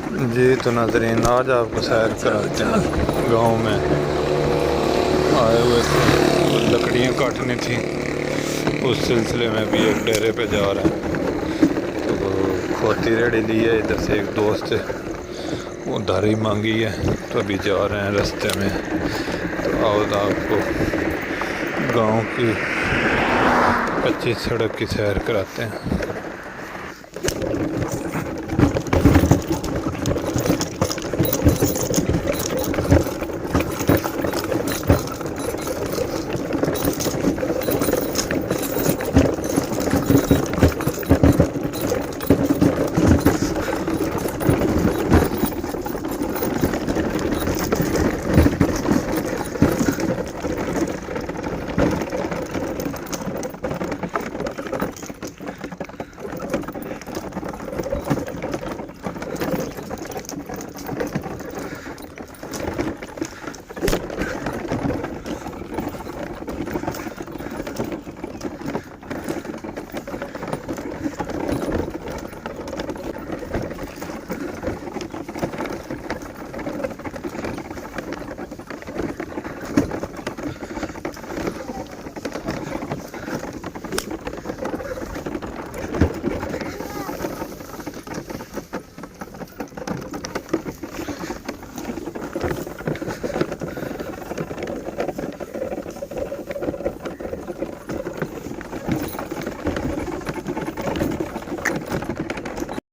जी तो नाज़रीन, आज आपको सैर कराते हैं। गांव में आए हुए थे, लकड़ियाँ काटनी थी, उस सिलसिले में भी एक डेरे पे जा रहे हैं। तो खोती रेड़ी ली है, इधर से एक दोस्त है वो धारी मांगी है, तो अभी जा रहे हैं रास्ते में। तो आओ आपको गांव की कच्ची सड़क की सैर कराते हैं।